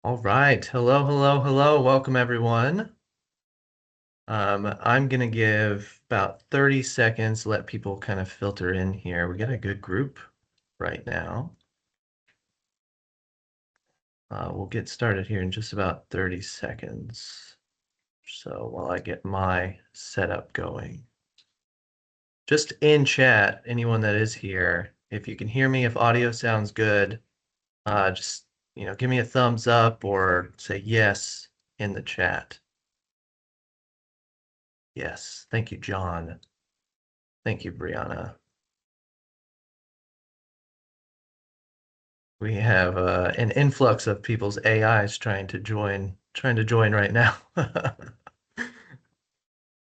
All right. Hello, hello, hello. Welcome, everyone. I'm going to give about 30 seconds, let people kind of filter in here. We got a good group right now. We'll get started here in just about 30 seconds. So while I get my setup going. Just in chat, anyone that is here, if you can hear me, if audio sounds good, just, give me a thumbs up or say yes in the chat. Yes. Thank you, John. Thank you, Brianna. We have an influx of people's AIs trying to join right now.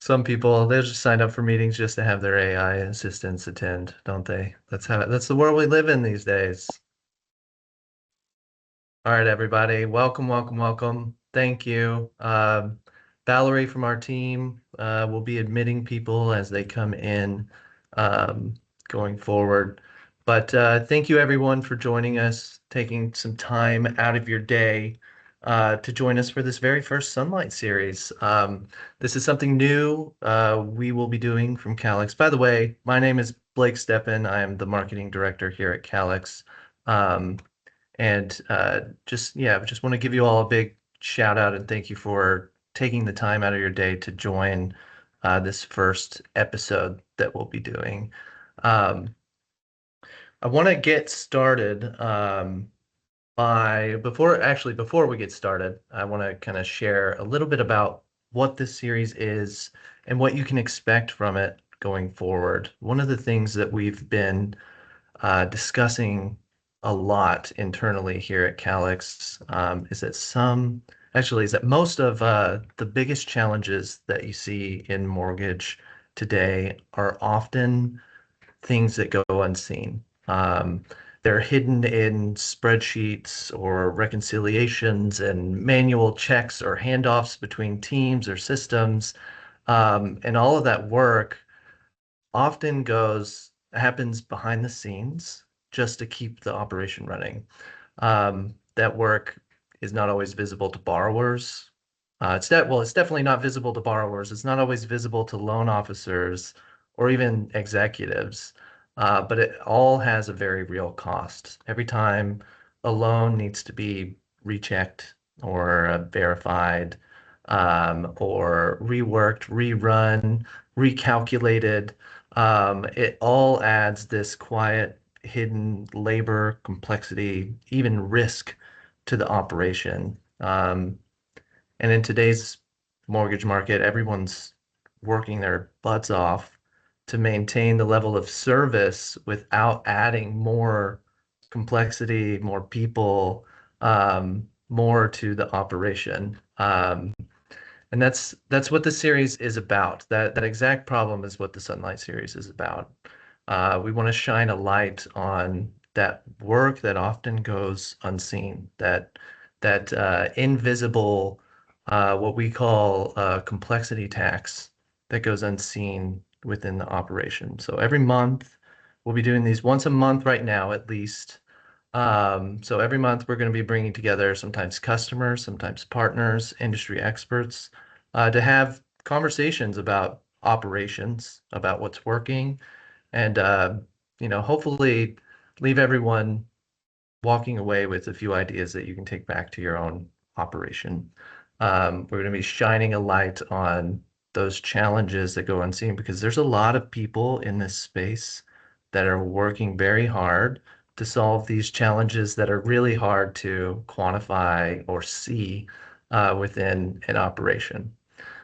Some people they just sign up for meetings just to have their AI assistants attend, don't they? That's the world we live in these days. All right, everybody. Welcome, welcome, welcome. Thank you. Valerie from our team will be admitting people as they come in um, going forward. But thank you, everyone, for joining us, taking some time out of your day to join us for this very first Sunlight series. This is something new we will be doing from Calyx. By the way, my name is Blake Steppen. I am the marketing director here at Calyx. Um, and just want to give you all a big shout out and thank you for taking the time out of your day to join this first episode that we'll be doing. Um, I want to get started before we get started, I want to kind of share a little bit about what this series is and what you can expect from it going forward. One of the things that we've been discussing a lot internally here at Calyx is that most of the biggest challenges that you see in mortgage today are often things that go unseen. They're hidden in spreadsheets or reconciliations and manual checks or handoffs between teams or systems. And all of that work often happens behind the scenes just to keep the operation running. That work is not always visible to borrowers. It's definitely not visible to borrowers. It's not always visible to loan officers or even executives. But it all has a very real cost. Every time a loan needs to be rechecked or verified, or reworked, rerun, recalculated, it all adds this quiet, hidden labor, complexity, even risk to the operation. And in today's mortgage market, everyone's working their butts off to maintain the level of service without adding more complexity, more people, more to the operation. And that's what the series is about. That exact problem is what the Sunlight series is about. We want to shine a light on that work that often goes unseen, that invisible, what we call complexity tax that goes unseen within the operation. So every month, we'll be doing these once a month right now, at least. So every month we're going to be bringing together sometimes customers, sometimes partners, industry experts, to have conversations about operations, about what's working, and hopefully leave everyone walking away with a few ideas that you can take back to your own operation. We're going to be shining a light on those challenges that go unseen because there's a lot of people in this space that are working very hard to solve these challenges that are really hard to quantify or see within an operation.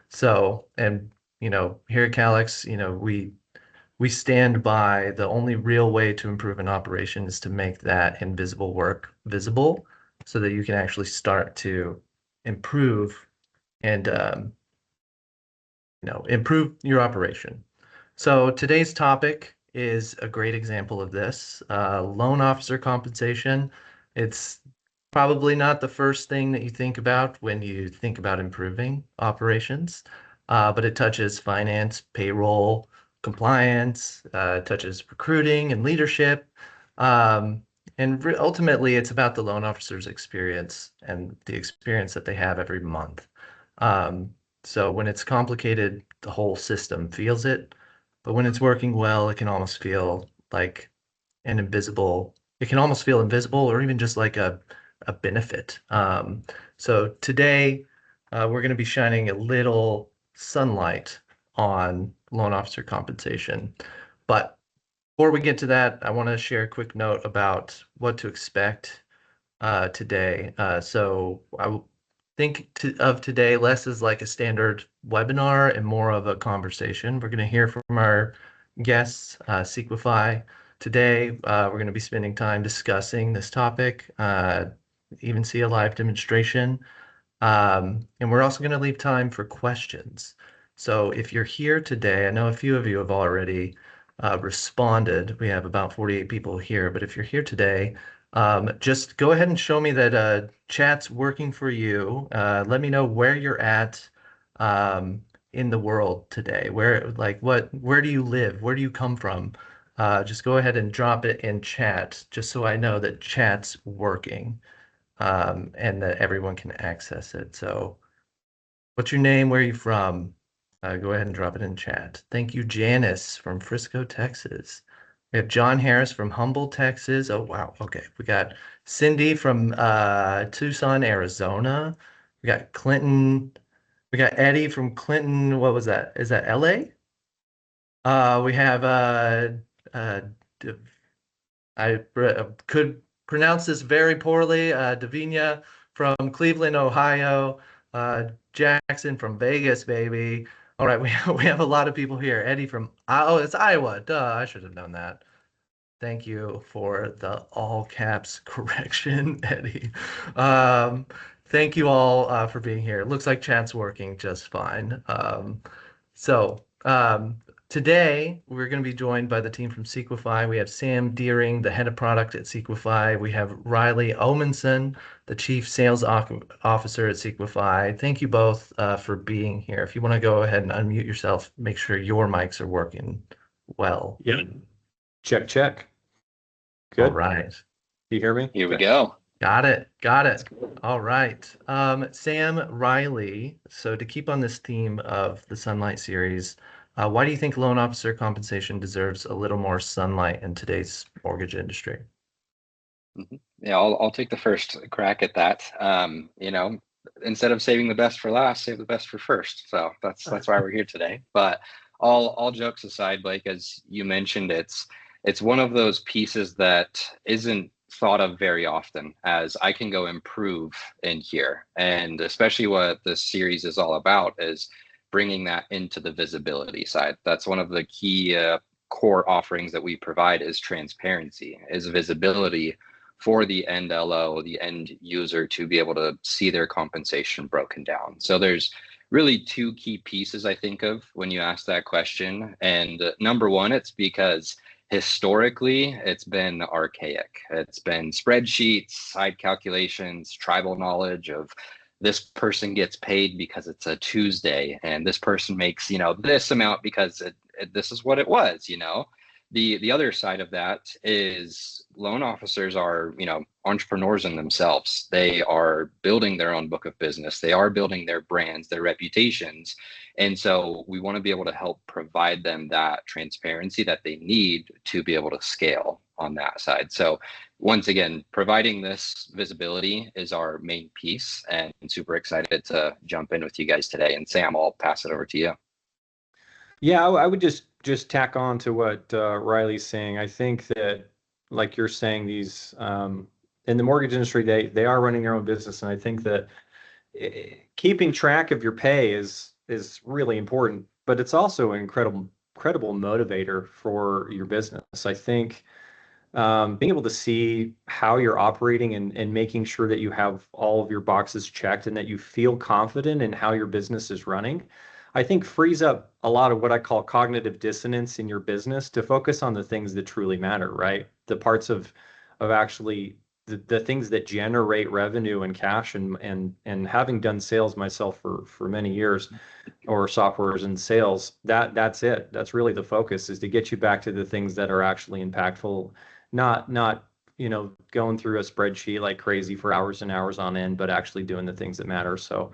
So, and here at Calyx, we stand by the only real way to improve an operation is to make that invisible work visible so that you can actually start to improve and improve your operation. So today's topic is a great example of this. Loan officer compensation. It's probably not the first thing that you think about when you think about improving operations, but it touches finance, payroll, compliance, touches recruiting and leadership. Um, And ultimately, it's about the loan officer's experience and the experience that they have every month. Um, so when it's complicated, the whole system feels it. But when it's working well, it can almost feel like an invisible, it can almost feel invisible or even just like a benefit. So today, we're going to be shining a little sunlight on loan officer compensation. But before we get to that, I want to share a quick note about what to expect today. So think of today less as like a standard webinar and more of a conversation. We're going to hear from our guests, Sequify. Today, we're going to be spending time discussing this topic, even see a live demonstration. And we're also going to leave time for questions. So if you're here today, I know a few of you have already responded. We have about 48 people here, but if you're here today, just go ahead and show me that chat's working for you. Let me know where you're at in the world today. Where do you live? Where do you come from? Just go ahead and drop it in chat, just so I know that chat's working and that everyone can access it. So, what's your name? Where are you from? Go ahead and drop it in chat. Thank you, Janice from Frisco, Texas. We have John Harris from Humble, Texas. Oh, wow. Okay. We got Cindy from Tucson, Arizona. We got Clinton. We got Eddie from Clinton. What was that? Is that LA? We have uh, could pronounce this very poorly. Davinia from Cleveland, Ohio. Jackson from Vegas, baby. All right, we have a lot of people here. Eddie from, oh, it's Iowa. Duh, I should have known that. Thank you for the all caps correction, Eddie. Um, thank you all for being here. It looks like chat's working just fine. So today we're going to be joined by the team from Sequify. We have Sam Deering, the head of product at Sequify. We have Riley Omenson, the chief sales officer at Sequify. Thank you both for being here. If you want to go ahead and unmute yourself, make sure your mics are working well. Yeah. Check, check. All Good. right. You hear me? Here we go. Got it. Got it. All right. Sam, Riley, so to keep on this theme of the Sunlight series, why do you think loan officer compensation deserves a little more sunlight in today's mortgage industry? Yeah, I'll take the first crack at that. Instead of saving the best for last, save the best for first. So that's why we're here today. But all jokes aside, Blake, as you mentioned, it's one of those pieces that isn't thought of very often as I can go improve in here. And especially what this series is all about is bringing that into the visibility side. That's one of the key core offerings that we provide is transparency, is visibility for the end LO, the end user, to be able to see their compensation broken down. So there's really two key pieces I think of when you ask that question. And number one, it's because historically it's been archaic. It's been spreadsheets, side calculations, tribal knowledge of this person gets paid because it's a Tuesday and this person makes, this amount because this is what it was. The other side of that is loan officers are, entrepreneurs in themselves. They are building their own book of business. They are building their brands, their reputations. And so we want to be able to help provide them that transparency that they need to be able to scale on that side. So once again, providing this visibility is our main piece, and super excited to jump in with you guys today. And Sam, I'll pass it over to you. Yeah, I would just tack on to what Riley's saying. I think that, like you're saying, these in the mortgage industry, they are running their own business, and I think that keeping track of your pay is really important, but it's also an incredible motivator for your business. I think being able to see how you're operating and making sure that you have all of your boxes checked and that you feel confident in how your business is running, I think frees up a lot of what I call cognitive dissonance in your business to focus on the things that truly matter, right? The parts of actually the things that generate revenue and cash, and having done sales myself for many years, or softwares and sales, that's it. That's really the focus, is to get you back to the things that are actually impactful, not going through a spreadsheet like crazy for hours and hours on end, but actually doing the things that matter. So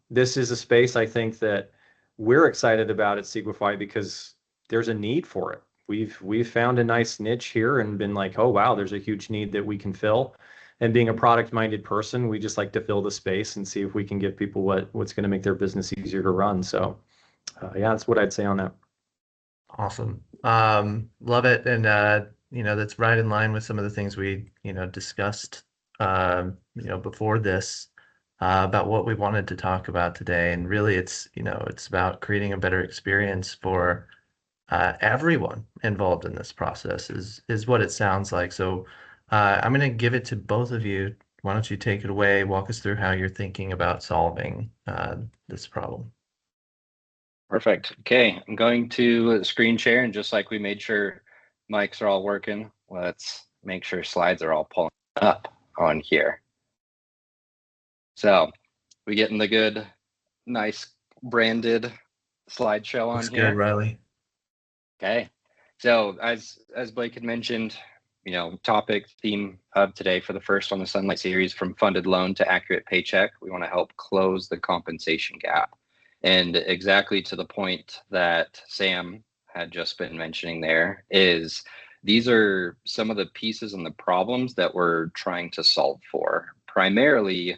this is a space I think that we're excited about at Sequifi because there's a need for it. We've found a nice niche here and been like, oh wow, there's a huge need that we can fill. And being a product-minded person, we just like to fill the space and see if we can give people what's going to make their business easier to run. So yeah, that's what I'd say on that. Awesome. Love it. And that's right in line with some of the things we, discussed before this about what we wanted to talk about today. And really it's about creating a better experience for everyone involved in this process is what it sounds like. So I'm going to give it to both of you. Why don't you take it away, walk us through how you're thinking about solving this problem. Perfect. Okay, I'm going to screen share, and just like we made sure mics are all working, let's make sure slides are all pulling up on here. So we getting the good, nice branded slideshow on Looks here. good, Riley. Okay. So as Blake had mentioned, topic theme of today for the first on the Sunlight series, from funded loan to accurate paycheck, we want to help close the compensation gap. And exactly to the point that Sam had just been mentioning there is these are some of the pieces and the problems that we're trying to solve for. Primarily,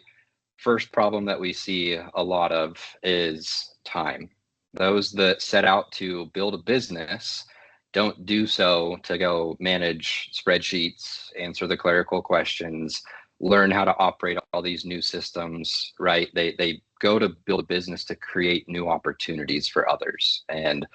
first problem that we see a lot of is time. Those that set out to build a business don't do so to go manage spreadsheets, answer the clerical questions, learn how to operate all these new systems, right? They go to build a business to create new opportunities for others and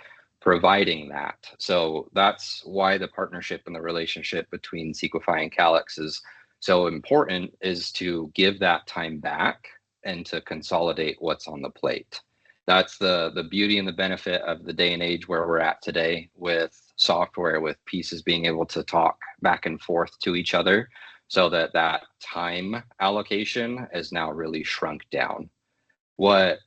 providing that. So that's why the partnership and the relationship between Sequifi and Calyx is so important, is to give that time back and to consolidate what's on the plate. That's the beauty and the benefit of the day and age where we're at today, with software, with pieces being able to talk back and forth to each other, so that time allocation is now really shrunk down. What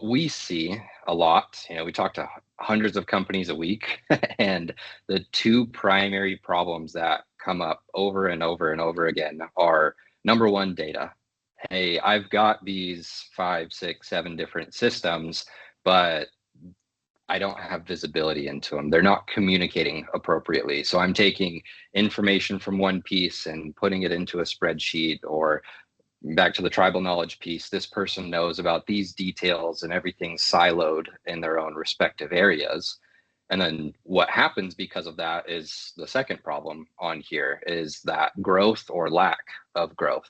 we see a lot, we talk to hundreds of companies a week, and the two primary problems that come up over and over and over again are, number one, data. Hey, I've got these 5, 6, 7 different systems, but I don't have visibility into them. They're not communicating appropriately. So I'm taking information from one piece and putting it into a spreadsheet, or back to the tribal knowledge piece, this person knows about these details and everything's siloed in their own respective areas. And then what happens because of that is the second problem on here, is that growth or lack of growth.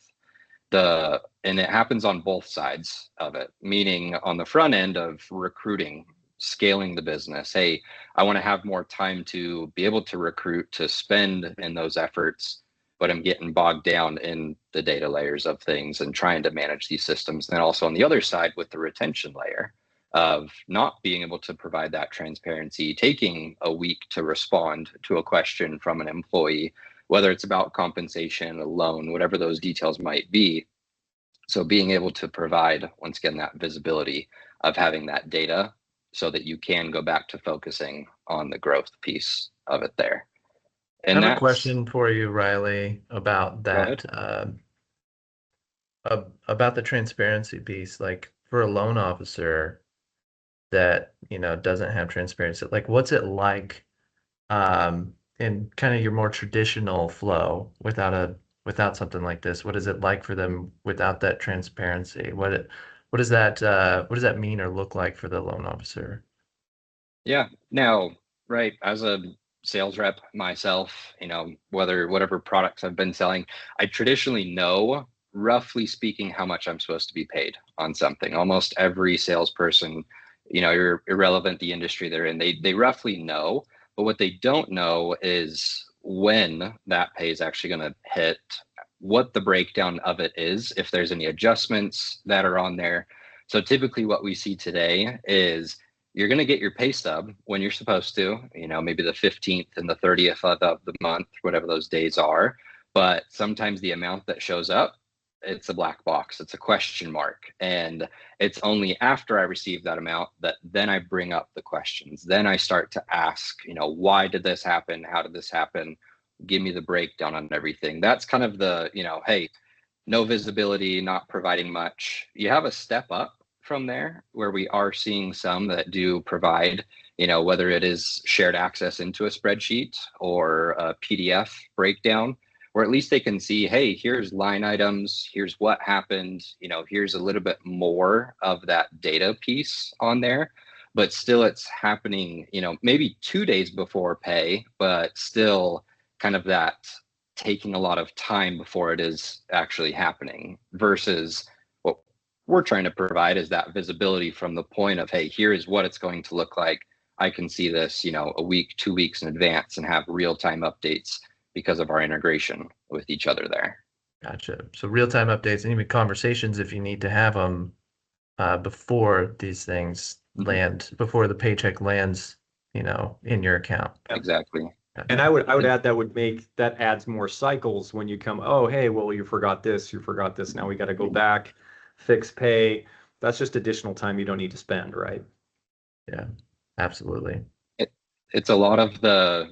And it happens on both sides of it, meaning on the front end of recruiting, scaling the business. Hey, I want to have more time to be able to recruit, to spend in those efforts, but I'm getting bogged down in the data layers of things and trying to manage these systems. And then also on the other side with the retention layer of not being able to provide that transparency, taking a week to respond to a question from an employee, whether it's about compensation, a loan, whatever those details might be. So being able to provide, once again, that visibility of having that data so that you can go back to focusing on the growth piece of it there. And I have a question for you, Riley, about that, about the transparency piece. Like, for a loan officer that, doesn't have transparency, like, what's it like in kind of your more traditional flow without something like this? What is it like for them without that transparency? What does that mean or look like for the loan officer? Yeah. Now, right, as a sales rep myself, whatever products I've been selling, I traditionally know, roughly speaking, how much I'm supposed to be paid on something. Almost every salesperson, irrelevant the industry they're in, they roughly know. But what they don't know is when that pay is actually going to hit, what the breakdown of it is, if there's any adjustments that are on there. So typically what we see today is you're going to get your pay stub when you're supposed to, maybe the 15th and the 30th of the month, whatever those days are. But sometimes the amount that shows up, it's a black box, it's a question mark. And it's only after I receive that amount that then I bring up the questions. Then I start to ask, why did this happen? How did this happen? give me the breakdown on everything. That's kind of the, hey, no visibility, not providing much. You have a step up from there where we are seeing some that do provide, whether it is shared access into a spreadsheet or a PDF breakdown, or at least they can see, hey, here's line items, here's what happened, here's a little bit more of that data piece on there. But still it's happening, maybe 2 days before pay, but still kind of that taking a lot of time before it is actually happening, versus what we're trying to provide is that visibility from the point of, hey, here is what it's going to look like. I can see this, a week, 2 weeks in advance and have real-time updates because of our integration with each other there. Gotcha. So real-time updates and even conversations if you need to have them before these things land, before the paycheck lands, in your account. Exactly. And I would add that adds more cycles when you come, oh, hey, well, you forgot this. Now we got to go back, fix pay. That's just additional time you don't need to spend, right? Yeah, absolutely. It's a lot of the,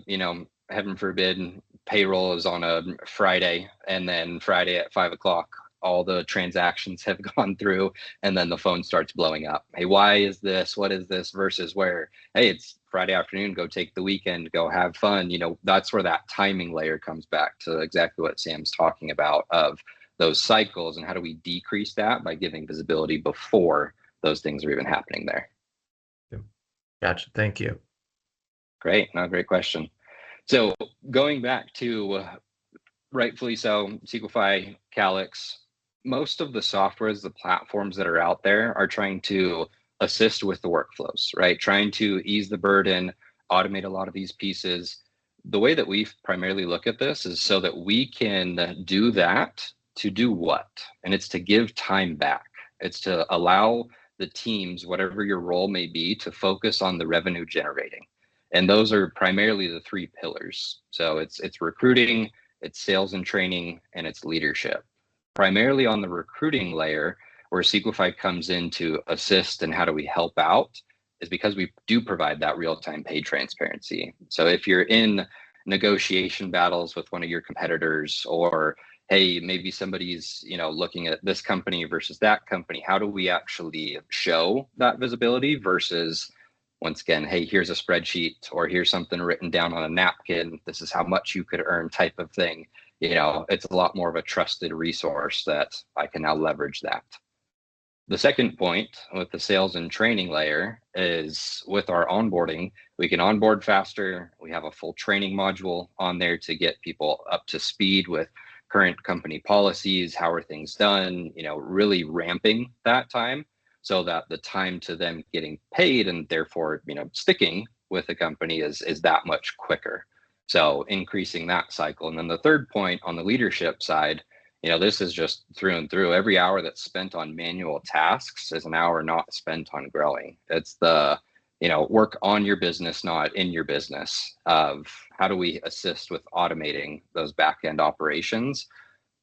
heaven forbid, payroll is on a Friday, and then Friday at 5 o'clock, all the transactions have gone through, and then the phone starts blowing up. Hey, why is this? What is this? Versus where, hey, it's Friday afternoon, go take the weekend, go have fun. That's where that timing layer comes back to exactly what Sam's talking about, of those cycles, and how do we decrease that by giving visibility before those things are even happening there. Gotcha. Thank you. Great. No, great question. So going back to rightfully so, Sequify, Calyx, most of the softwares, the platforms that are out there are trying to assist with the workflows, right? Trying to ease the burden, automate a lot of these pieces. The way that we primarily look at this is so that we can do that to do what? And it's to give time back. It's to allow the teams, whatever your role may be, to focus on the revenue generating. And those are primarily the 3 pillars. So it's recruiting, it's sales and training, and it's leadership. Primarily on the recruiting layer, where Sequify comes in to assist and how do we help out, is because we do provide that real-time pay transparency. So if you're in negotiation battles with one of your competitors, or hey, maybe somebody's looking at this company versus that company, how do we actually show that visibility versus, once again, hey, here's a spreadsheet, or here's something written down on a napkin, this is how much you could earn type of thing. It's a lot more of a trusted resource that I can now leverage that. The second point with the sales and training layer is with our onboarding, we can onboard faster. We have a full training module on there to get people up to speed with current company policies, how are things done, really ramping that time, so that the time to them getting paid and therefore, sticking with the company is that much quicker. So increasing that cycle. And then the third point on the leadership side, this is just through and through. Every hour that's spent on manual tasks is an hour not spent on growing. It's the, work on your business, not in your business, of how do we assist with automating those back-end operations,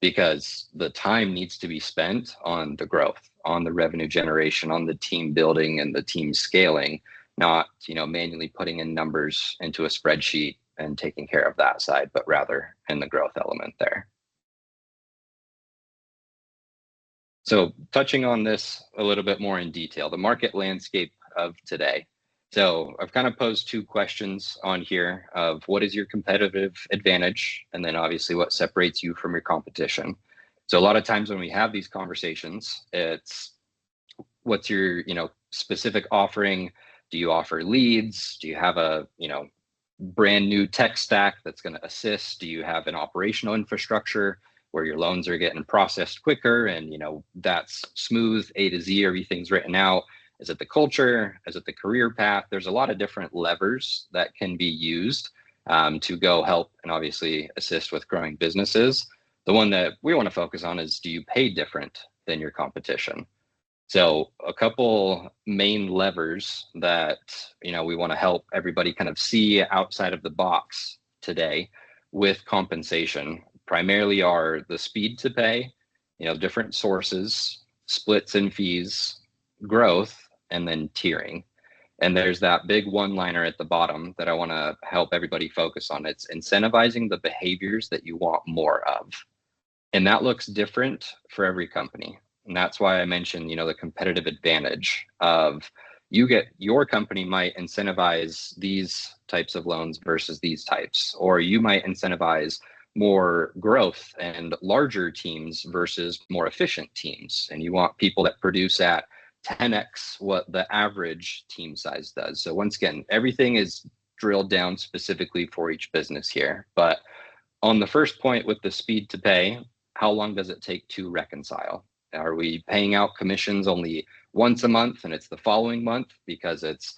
because the time needs to be spent on the growth, on the revenue generation, on the team building and the team scaling, not, manually putting in numbers into a spreadsheet and taking care of that side, but rather in the growth element there. So touching on this a little bit more in detail, the market landscape of today. So I've kind of posed 2 questions on here of what is your competitive advantage? And then obviously what separates you from your competition. So a lot of times when we have these conversations, it's what's your, specific offering? Do you offer leads? Do you have a, brand new tech stack that's going to assist? Do you have an operational infrastructure where your loans are getting processed quicker and, that's smooth A to Z, everything's written out? Is it the culture? Is it the career path? There's a lot of different levers that can be used to go help and obviously assist with growing businesses. The one that we want to focus on is, do you pay different than your competition? So a couple main levers that, we want to help everybody kind of see outside of the box today with compensation primarily are the speed to pay, different sources, splits and fees, growth, and then tiering. And there's that big one-liner at the bottom that I want to help everybody focus on. It's incentivizing the behaviors that you want more of. And that looks different for every company. And that's why I mentioned, the competitive advantage of your company might incentivize these types of loans versus these types, or you might incentivize more growth and larger teams versus more efficient teams. And you want people that produce at 10x what the average team size does. So once again, everything is drilled down specifically for each business here. But on the first point with the speed to pay, how long does it take to reconcile? Are we paying out commissions only once a month and it's the following month because it's,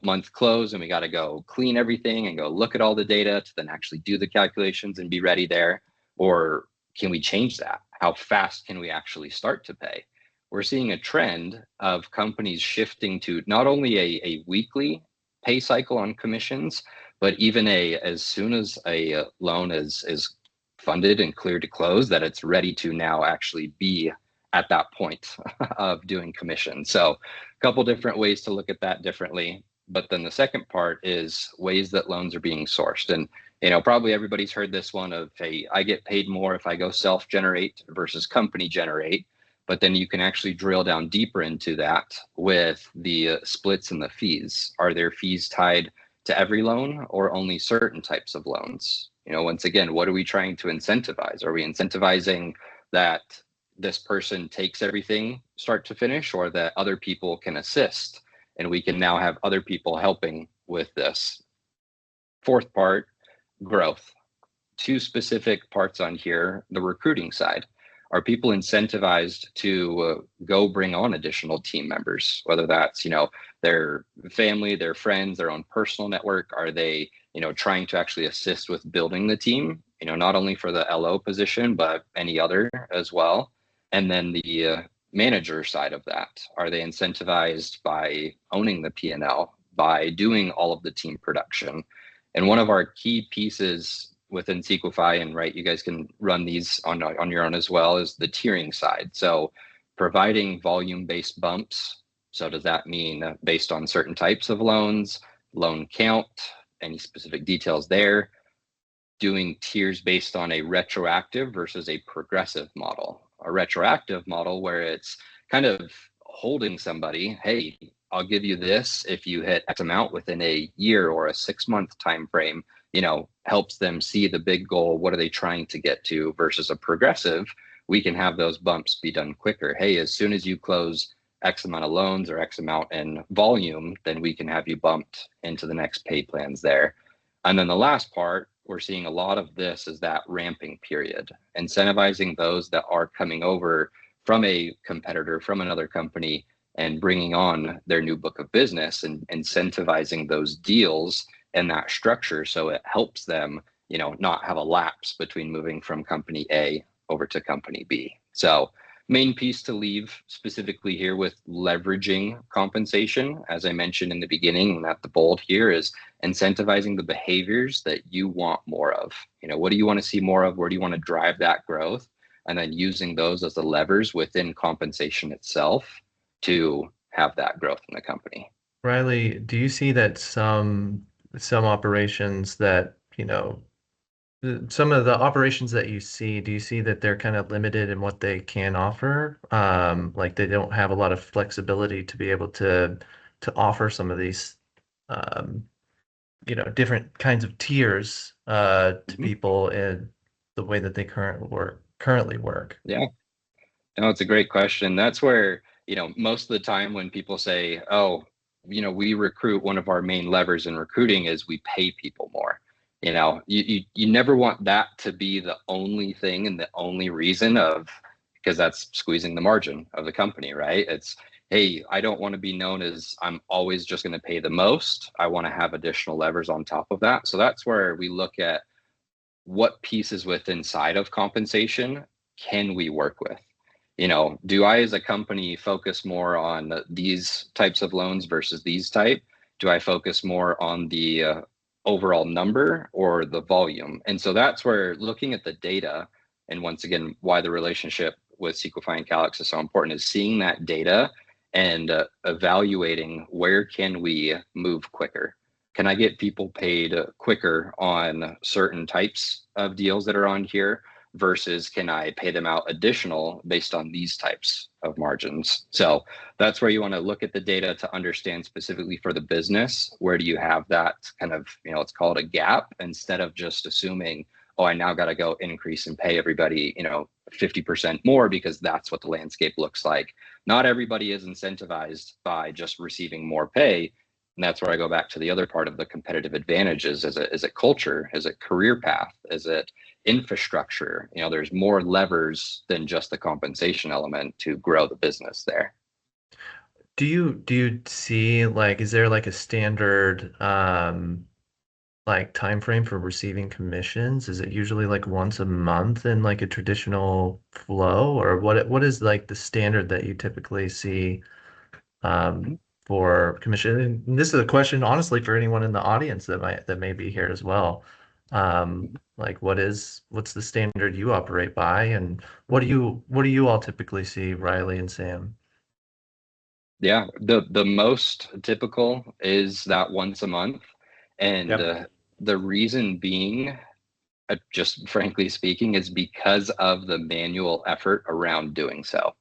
month close and we got to go clean everything and go look at all the data to then actually do the calculations and be ready there? Or can we change that? How fast can we actually start to pay? We're seeing a trend of companies shifting to not only a weekly pay cycle on commissions, but even as soon as a loan is funded and cleared to close, that it's ready to now actually be at that point of doing commission. So a couple different ways to look at that differently. But then the second part is ways that loans are being sourced. And, probably everybody's heard this one of, hey, I get paid more if I go self-generate versus company generate. But then you can actually drill down deeper into that with the splits and the fees. Are there fees tied to every loan or only certain types of loans? Once again, what are we trying to incentivize? Are we incentivizing that this person takes everything start to finish, or that other people can assist and we can now have other people helping with this? Fourth part, growth. Two specific parts on here. The recruiting side. Are people incentivized to go bring on additional team members, whether that's, their family, their friends, their own personal network? Are they, trying to actually assist with building the team, not only for the LO position, but any other as well? And then the manager side of that. Are they incentivized by owning the P&L, by doing all of the team production? And one of our key pieces within Sequifi, and right, you guys can run these on your own as well, is the tiering side. So providing volume-based bumps. So does that mean based on certain types of loans, loan count, any specific details there? Doing tiers based on a retroactive versus a progressive model. A retroactive model where it's kind of holding somebody, hey, I'll give you this if you hit X amount within a year or a 6-month time frame, helps them see the big goal. What are they trying to get to? Versus a progressive, we can have those bumps be done quicker. Hey, as soon as you close X amount of loans or X amount in volume, then we can have you bumped into the next pay plans there. And then the last part, we're seeing a lot of this is that ramping period, incentivizing those that are coming over from a competitor, from another company, and bringing on their new book of business and incentivizing those deals and that structure so it helps them, not have a lapse between moving from company A over to company B. So main piece to leave specifically here with leveraging compensation, as I mentioned in the beginning, and at the bold here, is incentivizing the behaviors that you want more of. What do you want to see more of? Where do you want to drive that growth? And then using those as the levers within compensation itself to have that growth in the company. Riley, do you see that some operations that, some of the operations that you see, do you see that they're kind of limited in what they can offer? Like they don't have a lot of flexibility to be able to offer some of these, different kinds of tiers to people in the way that they currently work? Yeah, no, it's a great question. That's where, most of the time when people say, oh, we recruit, one of our main levers in recruiting is we pay people more. You never want that to be the only thing and the only reason because that's squeezing the margin of the company, right? It's, hey, I don't want to be known as I'm always just going to pay the most. I want to have additional levers on top of that. So that's where we look at what pieces inside of compensation can we work with? Do I as a company focus more on these types of loans versus these type? Do I focus more on the overall number or the volume? And so that's where looking at the data, and once again, why the relationship with Sequifi and Calyx is so important, is seeing that data and evaluating where can we move quicker. Can I get people paid quicker on certain types of deals that are on here versus can I pay them out additional based on these types of margins? So that's where you want to look at the data to understand specifically for the business, where do you have that kind of, let's call it a gap, instead of just assuming, oh, I now got to go increase and pay everybody, 50% more because that's what the landscape looks like. Not everybody is incentivized by just receiving more pay. And that's where I go back to the other part of the competitive advantages. Is it culture? Is it career path? Is it infrastructure? There's more levers than just the compensation element to grow the business there. Do you see, like, is there like a standard like time frame for receiving commissions? Is it usually like once a month in like a traditional flow, or what is like the standard that you typically see for commission? And this is a question, honestly, for anyone in the audience that may be here as well. Like, what's the standard you operate by, and what do you all typically see, Riley and Sam? Yeah, the most typical is that once a month, and Yep. the reason being, just frankly speaking, is because of the manual effort around doing so,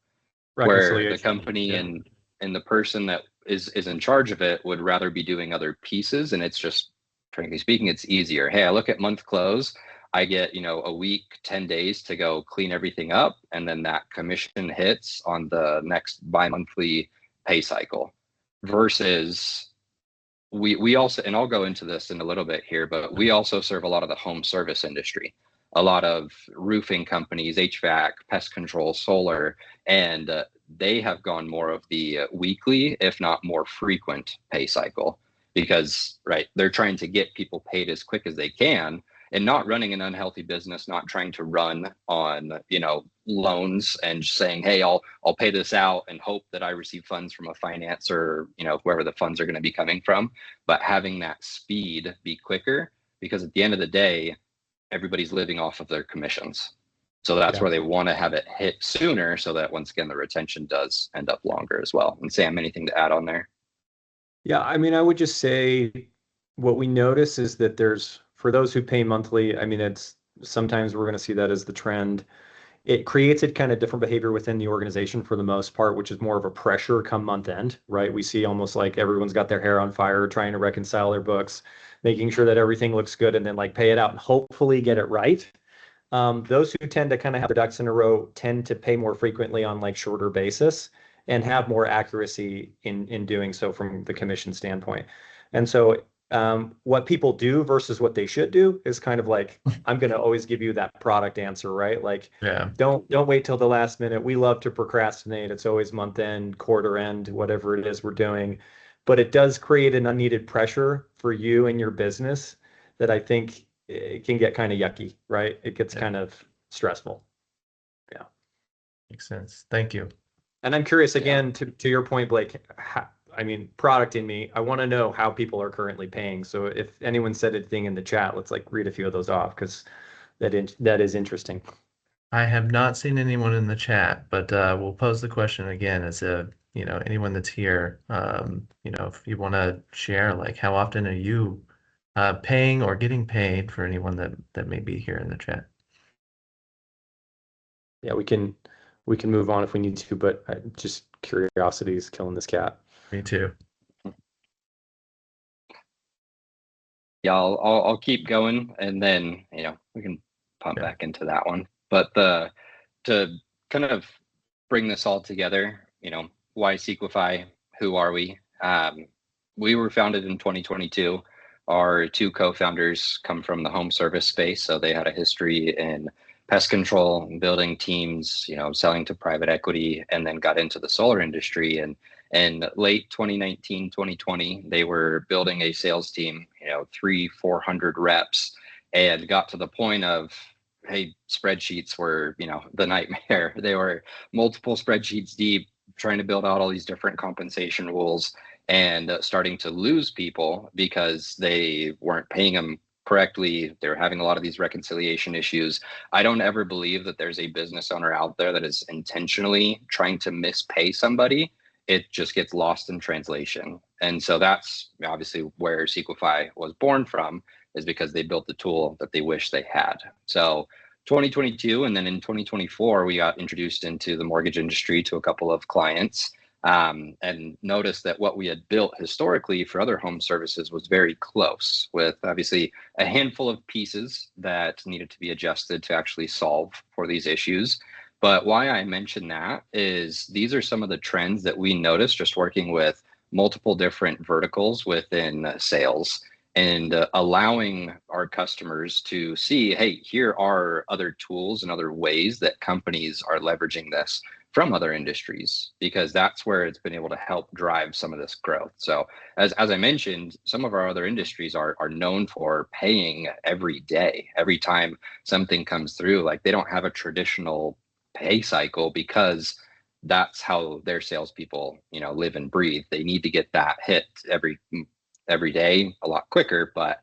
where the Reconciliation. company Yeah. and the person that is in charge of it would rather be doing other pieces, and it's just, frankly speaking, it's easier. Hey, I look at month close, I get a week, 10 days to go clean everything up, and then that commission hits on the next bi-monthly pay cycle. Versus we also, and I'll go into this in a little bit here, but we also serve a lot of the home service industry, a lot of roofing companies, HVAC, pest control, solar, and they have gone more of the weekly, if not more frequent pay cycle, because right, they're trying to get people paid as quick as they can, and not running an unhealthy business, not trying to run on loans and just saying, hey, I'll pay this out and hope that I receive funds from a finance or wherever the funds are going to be coming from, but having that speed be quicker, because at the end of the day, everybody's living off of their commissions. So that's Yeah. where they want to have it hit sooner, so that once again, the retention does end up longer as well. And Sam, anything to add on there? Yeah, I mean, I would just say what we notice is that for those who pay monthly, I mean, it's sometimes we're going to see that as the trend. It creates a kind of different behavior within the organization for the most part, which is more of a pressure come month end, right? We see almost like everyone's got their hair on fire trying to reconcile their books, making sure that everything looks good, and then like pay it out and hopefully get it right. Those who tend to kind of have the ducks in a row tend to pay more frequently on like shorter basis and have more accuracy in doing so from the commission standpoint. And so what people do versus what they should do is kind of like, I'm going to always give you that product answer, right? Like, Yeah. don't wait till the last minute. We love to procrastinate. It's always month end, quarter end, whatever it is we're doing. But it does create an unneeded pressure for you and your business that I think it can get kind of yucky, right? It gets kind of stressful. Yeah. Makes sense. Thank you. And I'm curious again to your point, Blake, I mean, product in me, I want to know how people are currently paying. So if anyone said anything in the chat, let's like read a few of those off, because that is interesting. I have not seen anyone in the chat, but we'll pose the question again as anyone that's here, if you want to share, like, how often are you paying or getting paid, for anyone that may be here in the chat. Yeah, we can move on if we need to, but just curiosity is killing this cat. Me too. Yeah, I'll keep going, and then we can pump back into that one. But to kind of bring this all together, why Sequifi? Who are we? We were founded in 2022. Our two co-founders come from the home service space, so they had a history in pest control, building teams, selling to private equity, and then got into the solar industry. And in late 2019, 2020, they were building a sales team, 300-400 reps, and got to the point of, hey, spreadsheets were, the nightmare. They were multiple spreadsheets deep, trying to build out all these different compensation rules, and starting to lose people because they weren't paying them correctly. They were having a lot of these reconciliation issues. I don't ever believe that there's a business owner out there that is intentionally trying to mispay somebody. it just gets lost in translation. And so that's obviously where Sequify was born from, is because they built the tool that they wish they had. So 2022, and then in 2024, we got introduced into the mortgage industry to a couple of clients, and noticed that what we had built historically for other home services was very close, with obviously a handful of pieces that needed to be adjusted to actually solve for these issues. But why I mention that is these are some of the trends that we noticed just working with multiple different verticals within sales, and allowing our customers to see, hey, here are other tools and other ways that companies are leveraging this from other industries, because that's where it's been able to help drive some of this growth. So as I mentioned, some of our other industries are known for paying every day, every time something comes through. Like, they don't have a traditional pay cycle because that's how their salespeople, live and breathe. They need to get that hit every day a lot quicker, but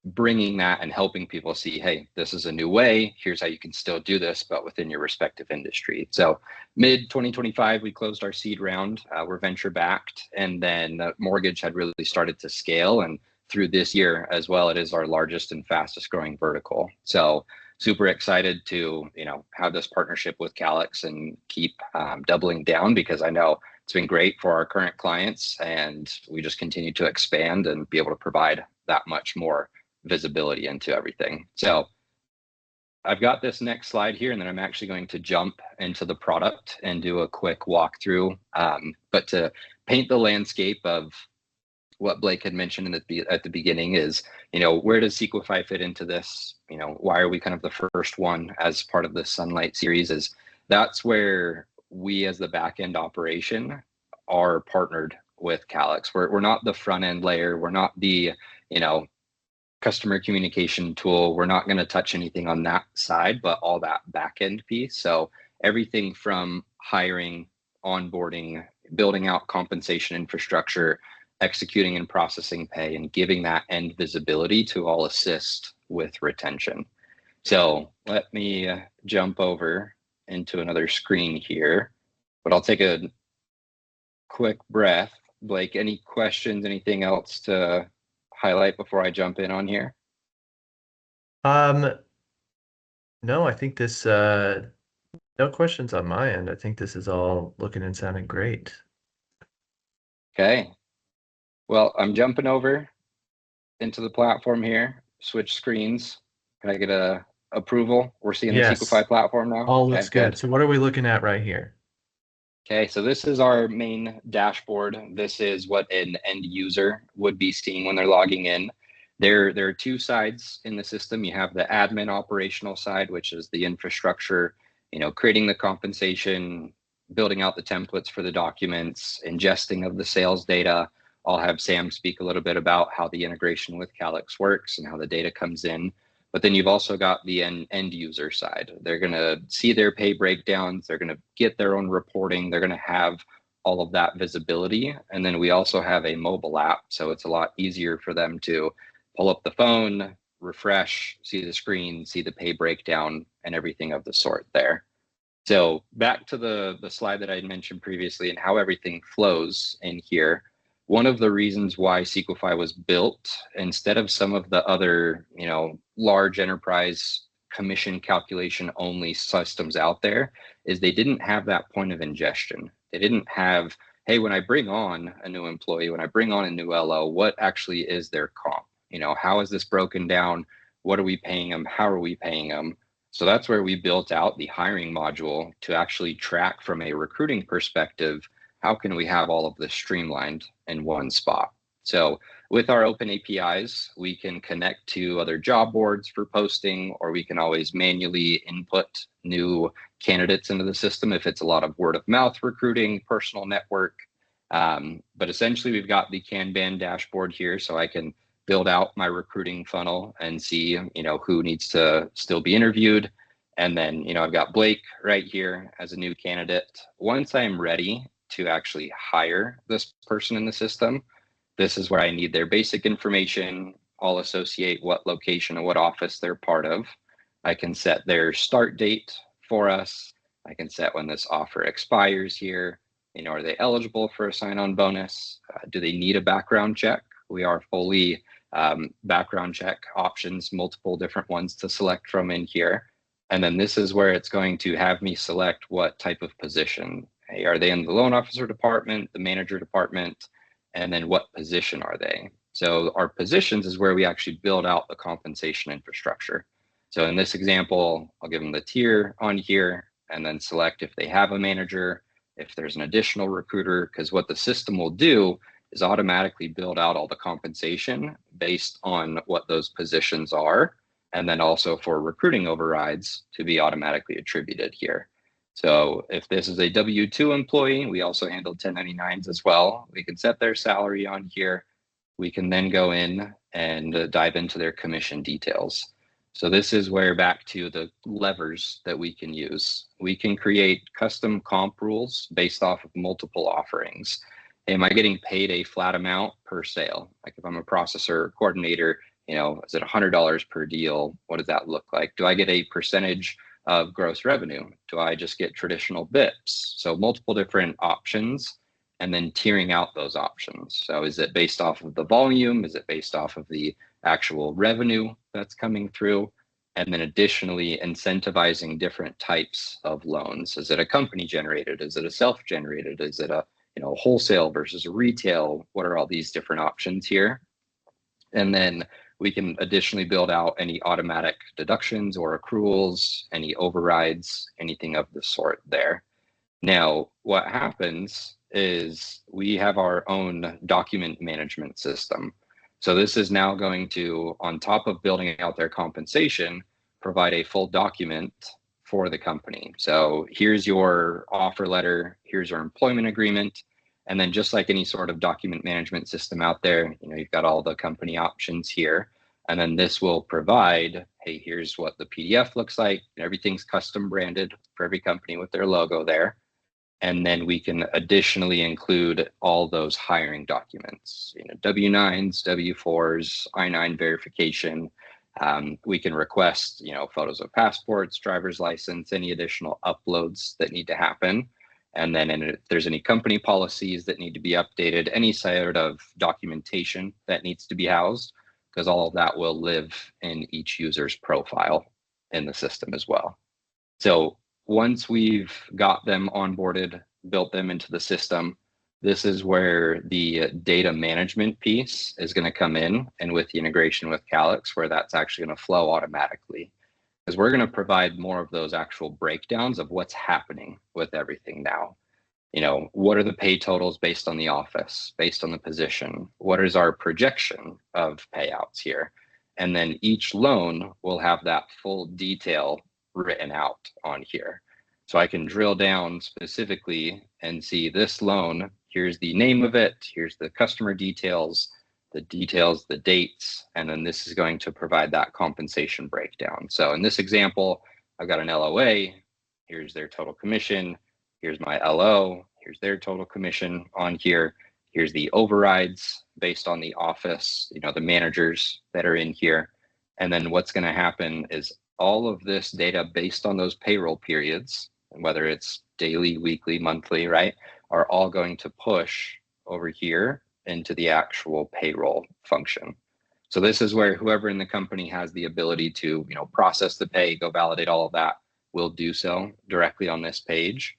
bringing that and helping people see, hey, this is a new way. Here's how you can still do this, but within your respective industry. So mid 2025, we closed our seed round. We're venture backed, and then mortgage had really started to scale. And through this year as well, it is our largest and fastest growing vertical. So super excited to, have this partnership with Calyx and keep doubling down, because I know it's been great for our current clients, and we just continue to expand and be able to provide that much more visibility into everything. So I've got this next slide here, and then I'm actually going to jump into the product and do a quick walkthrough. But to paint the landscape of what Blake had mentioned at the beginning is, where does Sequify fit into this? Why are we kind of the first one as part of the Sunlight series? Is that's where we, as the back end operation, are partnered with Calyx. We're not the front end layer. We're not the, customer communication tool. We're not going to touch anything on that side, but all that back end piece. So everything from hiring, onboarding, building out compensation infrastructure, executing and processing pay, and giving that end visibility to all assist with retention. So let me jump over into another screen here, but I'll take a quick breath. Blake, any questions, anything else to highlight before I jump in on here? No, I think this, no questions on my end. I think this is all looking and sounding great. Okay. Well, I'm jumping over into the platform here, switch screens. Can I get a approval? We're seeing the Yes. Sequify platform now. All looks good. So what are we looking at right here? Okay, so this is our main dashboard. This is what an end user would be seeing when they're logging in. There are two sides in the system. You have the admin operational side, which is the infrastructure, creating the compensation, building out the templates for the documents, ingesting of the sales data. I'll have Sam speak a little bit about how the integration with Calyx works and how the data comes in. But then you've also got the end user side. They're going to see their pay breakdowns. They're going to get their own reporting. They're going to have all of that visibility. And then we also have a mobile app. So it's a lot easier for them to pull up the phone, refresh, see the screen, see the pay breakdown, and everything of the sort there. So back to the slide that I mentioned previously and how everything flows in here. One of the reasons why Sequify was built, instead of some of the other, large enterprise commission calculation only systems out there, is they didn't have that point of ingestion. They didn't have, hey, when I bring on a new employee, when I bring on a new LO, what actually is their comp? How is this broken down? What are we paying them? How are we paying them? So that's where we built out the hiring module to actually track from a recruiting perspective, how can we have all of this streamlined in one spot? So with our open APIs, we can connect to other job boards for posting, or we can always manually input new candidates into the system if it's a lot of word of mouth recruiting, personal network. But essentially, we've got the Kanban dashboard here, so I can build out my recruiting funnel and see, who needs to still be interviewed. And then, I've got Blake right here as a new candidate. Once I'm ready to actually hire this person in the system, this is where I need their basic information. I'll associate what location and what office they're part of. I can set their start date for us. I can set when this offer expires here. Are they eligible for a sign-on bonus? Do they need a background check? We are fully background check options, multiple different ones to select from in here. And then this is where it's going to have me select what type of position. Hey, are they in the loan officer department, the manager department, and then what position are they? So our positions is where we actually build out the compensation infrastructure. So in this example, I'll give them the tier on here and then select if they have a manager, if there's an additional recruiter, because what the system will do is automatically build out all the compensation based on what those positions are, and then also for recruiting overrides to be automatically attributed here. So if this is a W-2 employee, we also handle 1099s as well. We can set their salary on here. We can then go in and dive into their commission details. So this is where back to the levers that we can use. We can create custom comp rules based off of multiple offerings. Am I getting paid a flat amount per sale? Like if I'm a processor coordinator, is it $100 per deal? What does that look like? Do I get a percentage of gross revenue? Do I just get traditional BIPs? So multiple different options, and then tiering out those options. So is it based off of the volume? Is it based off of the actual revenue that's coming through? And then additionally, incentivizing different types of loans. Is it a company generated? Is it a self-generated? Is it a wholesale versus retail? What are all these different options here? And then we can additionally build out any automatic deductions or accruals, any overrides, anything of the sort there. Now, what happens is we have our own document management system. So this is now going to, on top of building out their compensation, provide a full document for the company. So here's your offer letter, here's your employment agreement. And then just like any sort of document management system out there, you've got all the company options here. And then this will provide, hey, here's what the PDF looks like. Everything's custom branded for every company with their logo there. And then we can additionally include all those hiring documents, W-9s, W-4s, I-9 verification. We can request, photos of passports, driver's license, any additional uploads that need to happen. And then if there's any company policies that need to be updated, any sort of documentation that needs to be housed, because all of that will live in each user's profile in the system as well. So once we've got them onboarded, built them into the system, this is where the data management piece is going to come in, and with the integration with Calyx, where that's actually going to flow automatically. Because we're going to provide more of those actual breakdowns of what's happening with everything now. What are the pay totals based on the office, based on the position? What is our projection of payouts here? And then each loan will have that full detail written out on here. So I can drill down specifically and see this loan. Here's the name of it. Here's the customer details, the dates, and then this is going to provide that compensation breakdown. So in this example, I've got an LOA. Here's their total commission. Here's my LO. Here's their total commission on here. Here's the overrides based on the office, the managers that are in here. And then what's going to happen is all of this data based on those payroll periods, and whether it's daily, weekly, monthly, right, are all going to push over here into the actual payroll function. So this is where whoever in the company has the ability to, process the pay, go validate all of that, will do so directly on this page.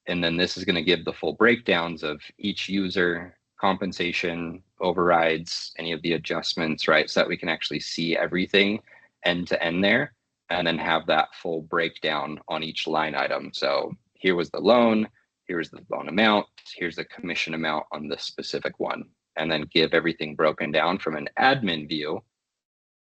And then this is going to give the full breakdowns of each user, compensation, overrides, any of the adjustments, right? So that we can actually see everything end to end there, and then have that full breakdown on each line item. So here was the loan, here's the loan amount, here's the commission amount on this specific one, and then give everything broken down from an admin view.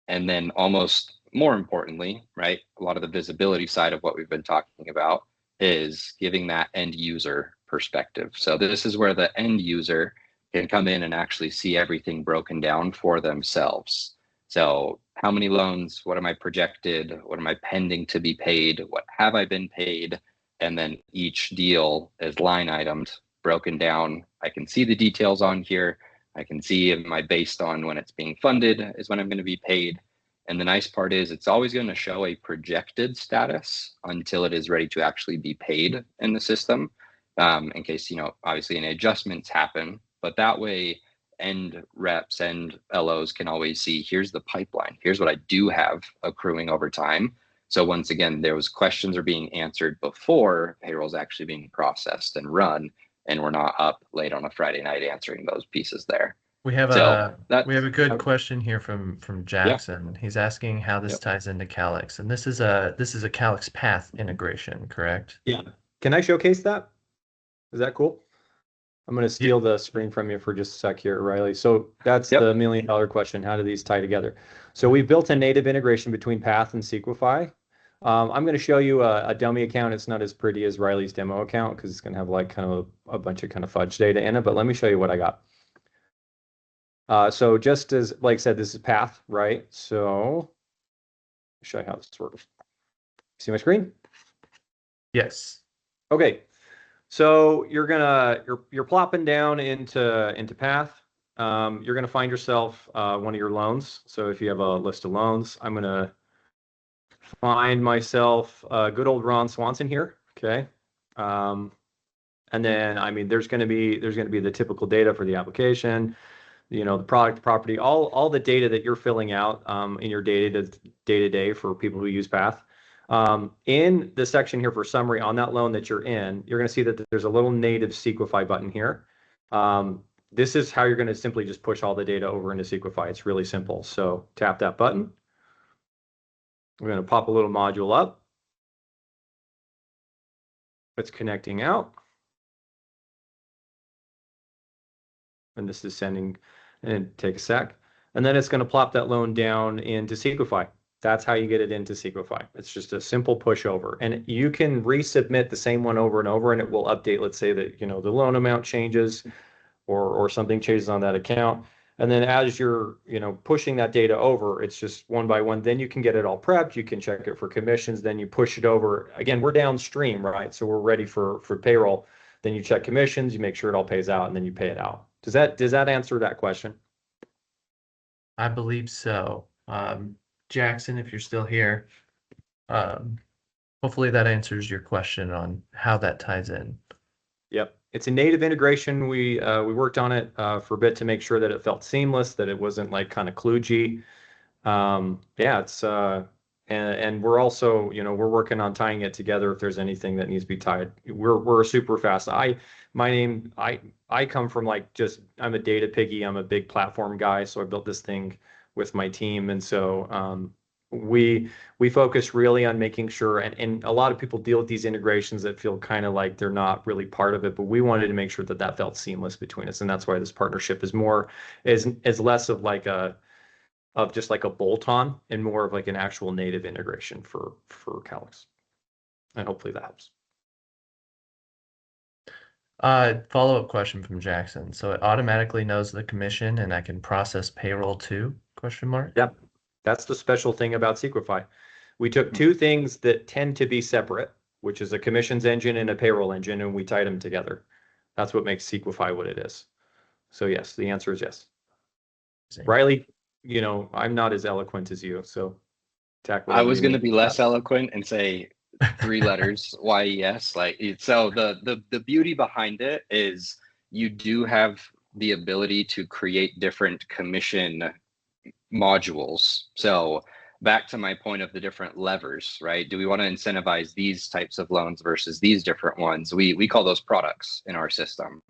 And then almost more importantly, right, a lot of the visibility side of what we've been talking about is giving that end user perspective. So this is where the end user can come in and actually see everything broken down for themselves. So how many loans, what am I projected? What am I pending to be paid? What have I been paid? And then each deal is line itemed, broken down. I can see the details on here. I can see, am I based on when it's being funded is when I'm going to be paid. And the nice part is it's always going to show a projected status until it is ready to actually be paid in the system. in case, obviously any adjustments happen, but that way end reps and LOs can always see, here's the pipeline, here's what I do have accruing over time. So once again, those questions are being answered before payroll is actually being processed and run, and we're not up late on a Friday night answering those pieces there. We have So a good question here from yeah, Jackson. He's asking how this yep. ties into Calyx, and this is a Calyx Path integration, correct? Yeah. Can I showcase that? Is that cool? I'm going to steal the screen from you for just a sec here, Riley. So that's the $1 million question. How do these tie together? So we've built a native integration between Path and Sequifi. I'm going to show you a dummy account. It's not as pretty as Riley's demo account because it's going to have like kind of a bunch of kind of fudge data in it. But let me show you what I got. So just as Blake said, this is Path, right? So I'll show you how this works. See my screen? Yes. Okay. So you're plopping down into Path. You're gonna find yourself one of your loans. So if you have a list of loans, I'm gonna find myself good old Ron Swanson here. Okay. And then there's gonna be the typical data for the application, the product, property, all the data that you're filling out in your day-to-day for people who use Path. In the section here for summary on that loan that you're in, you're going to see that there's a little native Sequifi button here. This is how you're going to simply just push all the data over into Sequifi. It's really simple. So tap that button. We're going to pop a little module up. It's connecting out. And this is sending, and take a sec. And then it's going to plop that loan down into Sequifi. That's how you get it into Sequifi. It's just a simple push over. And you can resubmit the same one over and over, and it will update. Let's say that, the loan amount changes or something changes on that account. And then as you're, pushing that data over, it's just one by one. Then you can get it all prepped. You can check it for commissions. Then you push it over. Again, we're downstream, right? So we're ready for payroll. Then you check commissions, you make sure it all pays out, and then you pay it out. Does that answer that question? I believe so. Jackson, if you're still here, hopefully that answers your question on how that ties in. Yep. It's a native integration. We worked on it for a bit to make sure that it felt seamless, that it wasn't like kind of kludgy. Yeah, it's and we're also, we're working on tying it together if there's anything that needs to be tied. We're super fast. I come from I'm a data piggy. I'm a big platform guy, so I built this thing with my team, and so we focus really on making sure, and a lot of people deal with these integrations that feel kind of like they're not really part of it, but we wanted to make sure that felt seamless between us, and that's why this partnership is less of just like a bolt-on and more of like an actual native integration for Calyx, and hopefully that helps. Follow-up question from Jackson. So it automatically knows the commission, and I can process payroll too? Question mark. Yep. That's the special thing about Sequifi. We took two things that tend to be separate, which is a commissions engine and a payroll engine, and we tied them together. That's what makes Sequifi what it is. So yes, the answer is yes. Riley, I'm not as eloquent as you, so I was going to be less eloquent and say 3 letters, YES. So the beauty behind it is you do have the ability to create different commission modules. So back to my point of the different levers, right? Do we want to incentivize these types of loans versus these different ones? We call those products in our system.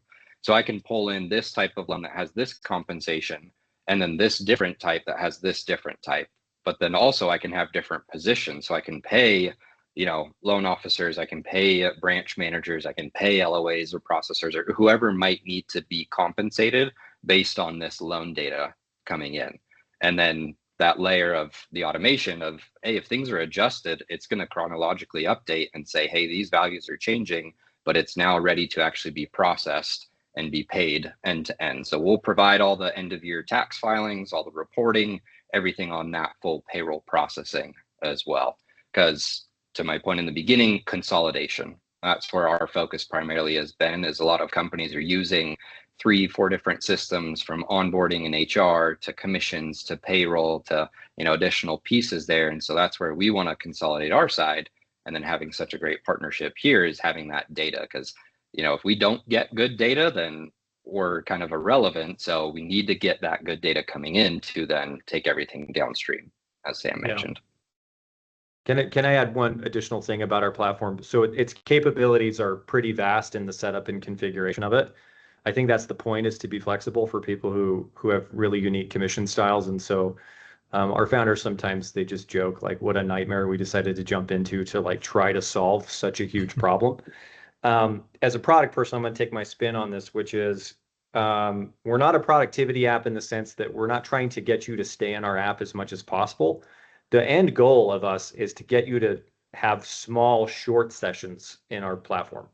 So I can pull in this type of loan that has this compensation, and then this different type that has this different type. But then also I can have different positions. So I can pay, loan officers, I can pay branch managers, I can pay LOAs or processors or whoever might need to be compensated based on this loan data coming in. And then that layer of the automation of, hey, if things are adjusted, it's going to chronologically update and say, hey, these values are changing, but it's now ready to actually be processed and be paid end to end. So we'll provide all the end of year tax filings, all the reporting, everything on that full payroll processing as well. Because to my point in the beginning, consolidation. That's where our focus primarily has been, is a lot of companies are using 3-4 different systems, from onboarding and HR to commissions to payroll to additional pieces there. And so that's where we want to consolidate our side. And then having such a great partnership here is having that data, because if we don't get good data, then we're kind of irrelevant. So we need to get that good data coming in to then take everything downstream, as Sam mentioned. Can I add one additional thing about our platform? So its capabilities are pretty vast in the setup and configuration of it. I think that's the point, is to be flexible for people who have really unique commission styles. And so our founders, sometimes they just joke like, what a nightmare we decided to jump into to like try to solve such a huge problem. As a product person, I'm going to take my spin on this, which is we're not a productivity app in the sense that we're not trying to get you to stay in our app as much as possible. The end goal of us is to get you to have small, short sessions in our platform.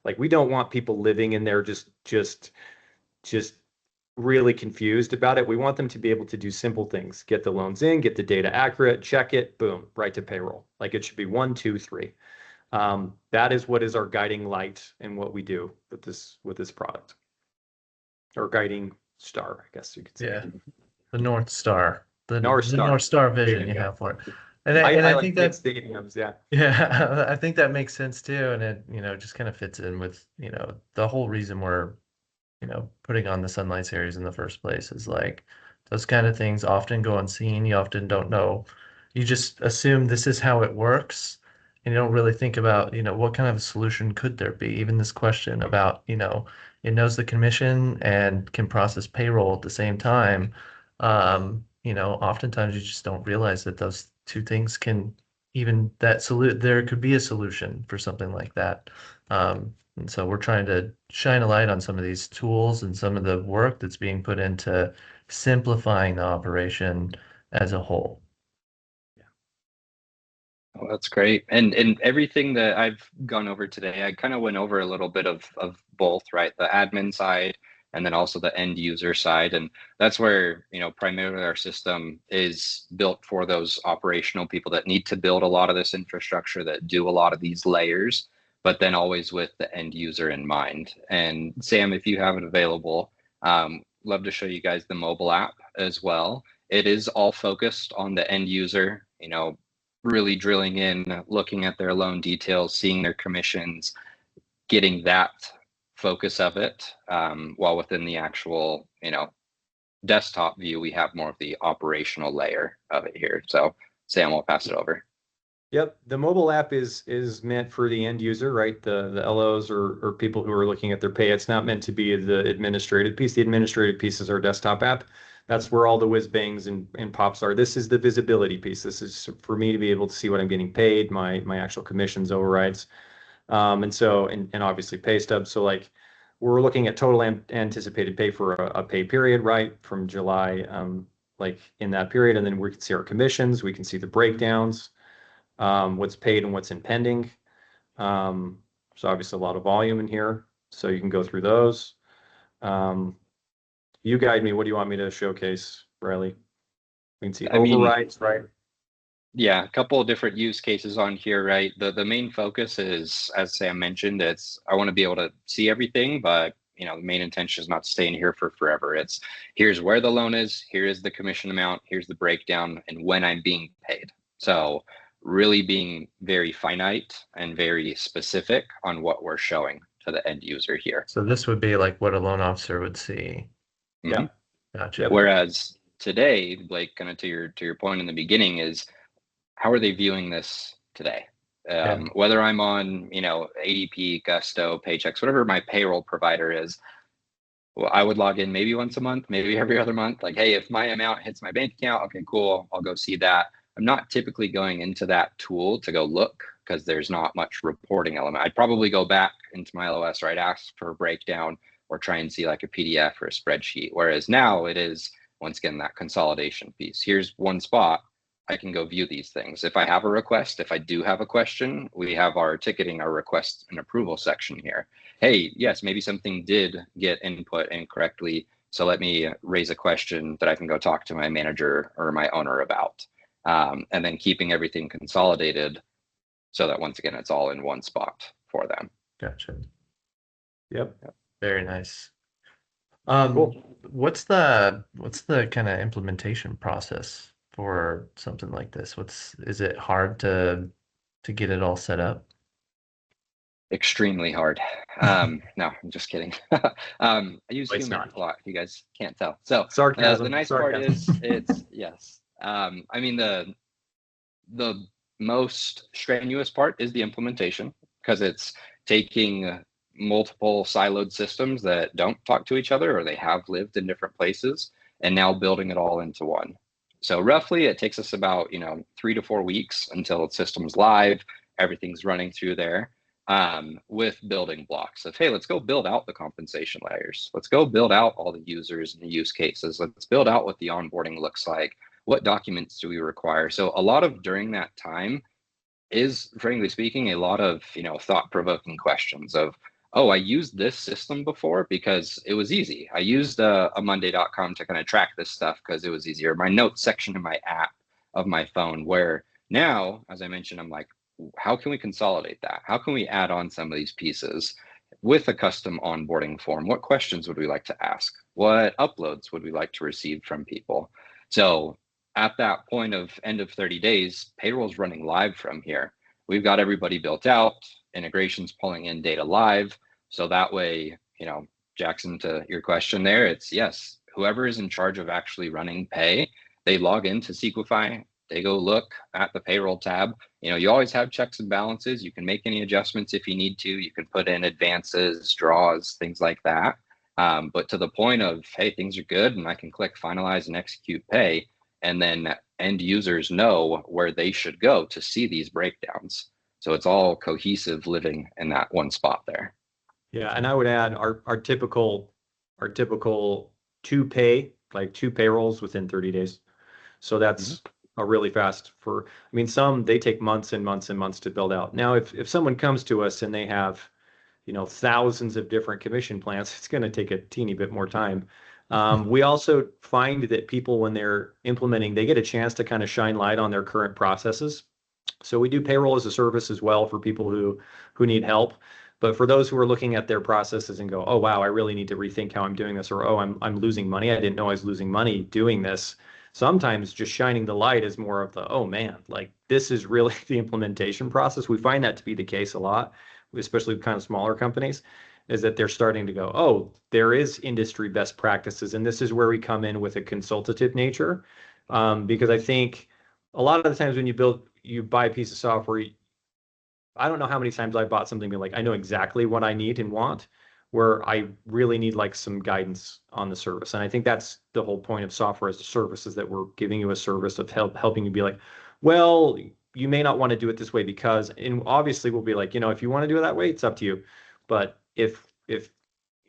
Like, we don't want people living in there just really confused about it. We want them to be able to do simple things: get the loans in, get the data accurate, check it, boom, right to payroll. Like, it should be 1, 2, 3. That is what is our guiding light in what we do with this product, or guiding star, I guess you could say. Yeah, the North Star, the North Star. North Star vision you have for it. And I like think that stadiums, yeah. Yeah, I think that makes sense too, and it just kind of fits in with the whole reason we're putting on the Sunlight series in the first place is like those kind of things often go unseen. You often don't know. You just assume this is how it works, and you don't really think about what kind of a solution could there be. Even this question about it knows the commission and can process payroll at the same time. Oftentimes you just don't realize that those two things can there could be a solution for something like that. And so we're trying to shine a light on some of these tools and some of the work that's being put into simplifying the operation as a whole. Oh, that's great. And everything that I've gone over today, I kind of went over a little bit of both, right? The admin side and then also the end user side. And that's where, primarily our system is built for those operational people that need to build a lot of this infrastructure, that do a lot of these layers, but then always with the end user in mind. And Sam, if you have it available, love to show you guys the mobile app as well. It is all focused on the end user, really drilling in, looking at their loan details, seeing their commissions, getting that focus of it, while within the actual, desktop view, we have more of the operational layer of it here. So Sam, I'll pass it over. Yep, the mobile app is meant for the end user, right? The LOs or people who are looking at their pay. It's not meant to be the administrative piece. The administrative piece is our desktop app. That's where all the whiz bangs and pops are. This is the visibility piece. This is for me to be able to see what I'm getting paid, my actual commissions, overrides, and obviously pay stubs. So like, we're looking at total anticipated pay for a pay period, right, from July, like in that period, and then we can see our commissions. We can see the breakdowns, what's paid and what's in pending. So obviously a lot of volume in here, so you can go through those. You guide me. What do you want me to showcase, Riley? We can see overrides, right? Yeah, a couple of different use cases on here, right? The main focus is, as Sam mentioned, I want to be able to see everything, but the main intention is not staying here for forever. It's here's where the loan is, here is the commission amount, here's the breakdown, and when I'm being paid. So really being very finite and very specific on what we're showing to the end user here. So this would be like what a loan officer would see. Yeah. Gotcha. Whereas today, Blake, kind of to your point in the beginning, is how are they viewing this today? Whether I'm on, ADP, Gusto, Paychecks, whatever my payroll provider is, well, I would log in maybe once a month, maybe every other month. Like, hey, if my amount hits my bank account, okay, cool, I'll go see that. I'm not typically going into that tool to go look because there's not much reporting element. I'd probably go back into my LOS, right, ask for a breakdown or try and see like a PDF or a spreadsheet. Whereas now it is, once again, that consolidation piece. Here's one spot. I can go view these things. If I have a request, if I do have a question, we have our ticketing, our request and approval section here. Hey, yes, maybe something did get input incorrectly. So let me raise a question that I can go talk to my manager or my owner about. And then keeping everything consolidated so that once again, it's all in one spot for them. Gotcha. Yep. Very nice. Cool. What's the kind of implementation process for something like this? Is it hard to get it all set up? extremely hard. No, I'm just kidding. I use It's humor not. a lot, if you guys can't tell. So the Sarcasm. nice part Sarcasm. is it's yes. I mean the most strenuous part is the implementation because it's taking multiple siloed systems that don't talk to each other or they have lived in different places and now building it all into one. So roughly it takes us about 3 to 4 weeks until the system's live, everything's running through there, with building blocks of, hey, let's go build out the compensation layers. Let's go build out all the users and the use cases. Let's build out what the onboarding looks like. What documents do we require? So a lot of during that time is, frankly speaking, a lot of thought-provoking questions of, oh, I used this system before because it was easy. I used a Monday.com to kind of track this stuff because it was easier. My notes section in my app of my phone, where now, as I mentioned, I'm like, how can we consolidate that? How can we add on some of these pieces with a custom onboarding form? What questions would we like to ask? What uploads would we like to receive from people? So at that point of end of 30 days, payroll's running live from here. We've got everybody built out, integrations pulling in data live. So that way, Jackson, to your question there, it's yes, whoever is in charge of actually running pay, they log into Sequifi, they go look at the payroll tab. You always have checks and balances. You can make any adjustments if you need to. You can put in advances, draws, things like that. But to the point of, hey, things are good and I can click finalize and execute pay, and then end users know where they should go to see these breakdowns. So it's all cohesive living in that one spot there. Yeah, and I would add our typical two payrolls within 30 days. So that's a really fast I mean, some they take months and months and months to build out. Now, if someone comes to us and they have, thousands of different commission plans, it's going to take a teeny bit more time. We also find that people, when they're implementing, they get a chance to kind of shine light on their current processes. So we do payroll as a service as well for people who need help. But for those who are looking at their processes and go, oh, wow, I really need to rethink how I'm doing this, or, oh, I'm losing money. I didn't know I was losing money doing this. Sometimes just shining the light is more of the, oh, man, like this is really the implementation process. We find that to be the case a lot, especially with kind of smaller companies, is that they're starting to go, oh, there is industry best practices. And this is where we come in with a consultative nature. Because I think a lot of the times when you buy a piece of software, I don't know how many times I bought something being like, I know exactly what I need and want, where I really need like some guidance on the service. And I think that's the whole point of software as a service, is that we're giving you a service of helping you be like, well, you may not want to do it this way because, and obviously we'll be like, if you want to do it that way, it's up to you. But if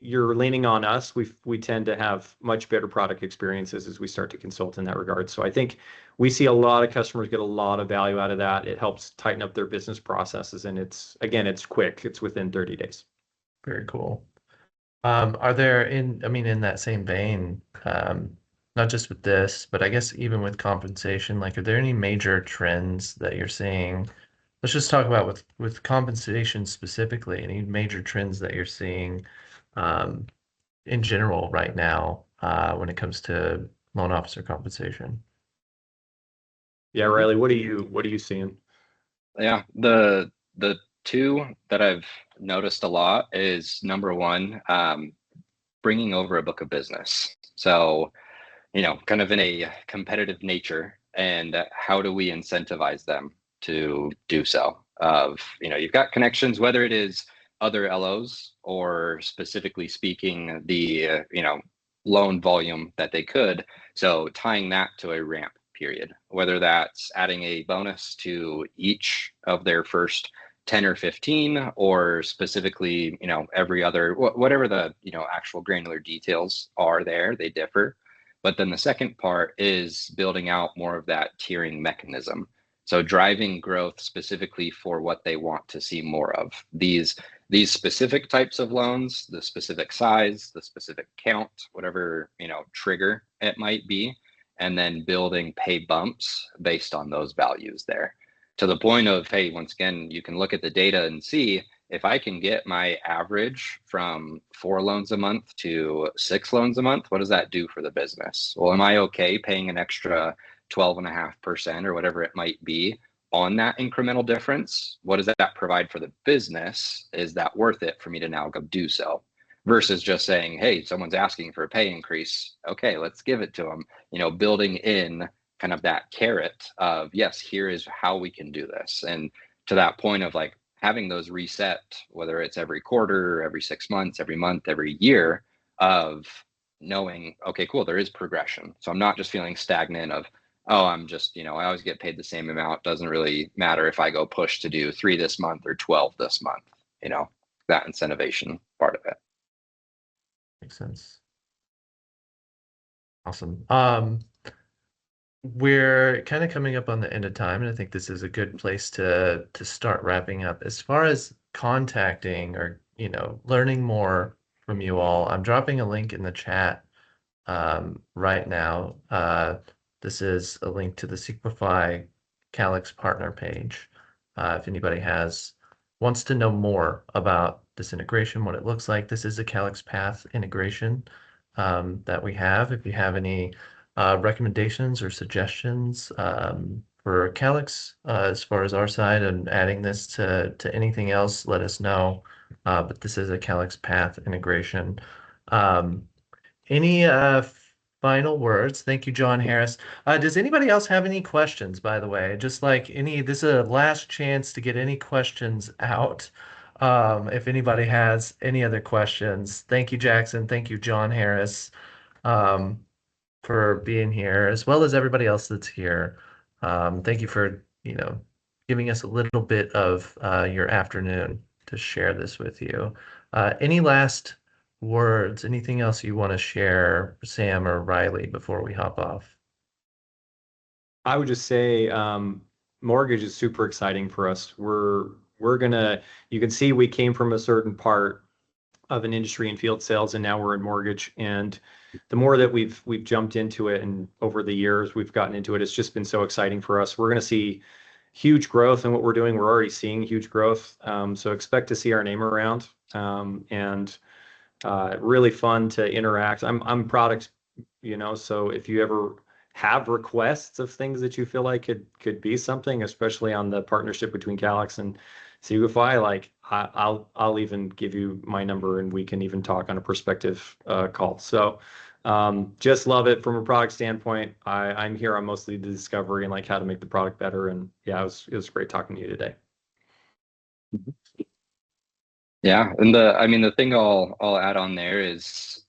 you're leaning on us, we tend to have much better product experiences as we start to consult in that regard. So I think we see a lot of customers get a lot of value out of that. It helps tighten up their business processes, and it's quick. It's within 30 days. Very cool. Are there in that same vein, not just with this, but I guess even with compensation, like, are there any major trends that you're seeing? Let's just talk about with compensation specifically, any major trends that you're seeing, in general right now, when it comes to loan officer compensation? Yeah, Riley, what are you seeing? Yeah, the two that I've noticed a lot is number one, bringing over a book of business. So, kind of in a competitive nature, and how do we incentivize them to do so? You've got connections, whether it is other LOs or specifically speaking, the, loan volume that they could. So tying that to a ramp period, whether that's adding a bonus to each of their first 10 or 15, or specifically, every other, whatever the, actual granular details are there, they differ. But then the second part is building out more of that tiering mechanism. So driving growth specifically for what they want to see more of. These specific types of loans, the specific size, the specific count, whatever, trigger it might be, and then building pay bumps based on those values there. To the point of, hey, once again, you can look at the data and see if I can get my average from 4 loans a month to 6 loans a month, what does that do for the business? Well, am I okay paying an extra 12.5% or whatever it might be on that incremental difference, what does that provide for the business? Is that worth it for me to now go do so? Versus just saying, hey, someone's asking for a pay increase. Okay, let's give it to them. Building in kind of that carrot of, yes, here is how we can do this. And to that point of like having those reset, whether it's every quarter, every 6 months, every month, every year, of knowing, okay, cool, there is progression. So I'm not just feeling stagnant of, oh, I'm just, I always get paid the same amount. Doesn't really matter if I go push to do 3 this month or 12 this month, that incentivization part of it. Makes sense. Awesome. We're kind of coming up on the end of time, and I think this is a good place to start wrapping up. As far as contacting or, learning more from you all, I'm dropping a link in the chat right now. This is a link to the Sequifi Calyx partner page. If anybody wants to know more about this integration, what it looks like, this is a Calyx Path integration that we have. If you have any recommendations or suggestions for Calyx as far as our side and adding this to anything else, let us know. But this is a Calyx Path integration. Any final words? Thank you, John Harris. Does anybody else have any questions, by the way? Just like this is a last chance to get any questions out. If anybody has any other questions. Thank you, Jackson. Thank you, John Harris, for being here, as well as everybody else that's here. Thank you for, giving us a little bit of your afternoon to share this with you. Any last words, anything else you want to share, Sam or Riley, before we hop off? I would just say mortgage is super exciting for us. You can see we came from a certain part of an industry in field sales, and now we're in mortgage. And the more that we've jumped into it, and over the years we've gotten into it, it's just been so exciting for us. We're going to see huge growth in what we're doing. We're already seeing huge growth. So expect to see our name around, and really fun to interact. I'm product, so if you ever have requests of things that you feel like could be something, especially on the partnership between Calyx and Sequifi, like I'll even give you my number and we can even talk on a prospective call. So just love it from a product standpoint. I'm here on mostly the discovery and like how to make the product better. And yeah, it was great talking to you today. Yeah, and the thing I'll add on there is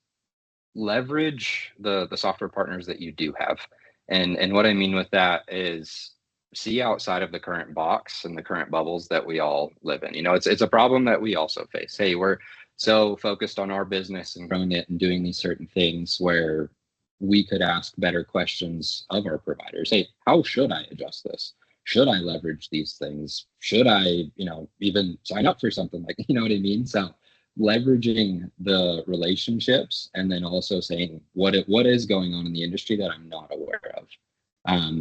leverage the software partners that you do have. And what I mean with that is see outside of the current box and the current bubbles that we all live in. It's a problem that we also face. Hey, we're so focused on our business and growing it and doing these certain things where we could ask better questions of our providers. Hey, how should I adjust this? Should I leverage these things? Should I, even sign up for something like, you know what I mean? So leveraging the relationships, and then also saying what is going on in the industry that I'm not aware of.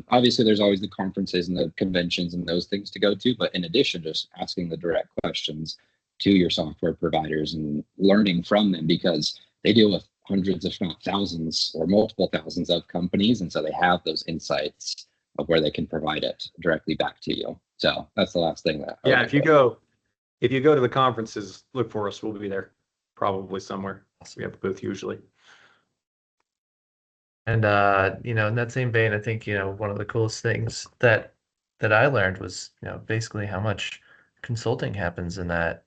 Obviously, there's always the conferences and the conventions and those things to go to, but in addition, just asking the direct questions to your software providers and learning from them, because they deal with hundreds, if not thousands, or multiple thousands of companies, and so they have those insights of where they can provide it directly back to you. So that's the last thing that. Yeah, if you go to the conferences, look for us. We'll be there, probably somewhere. We have a booth usually. And in that same vein, I think one of the coolest things that I learned was basically how much consulting happens in that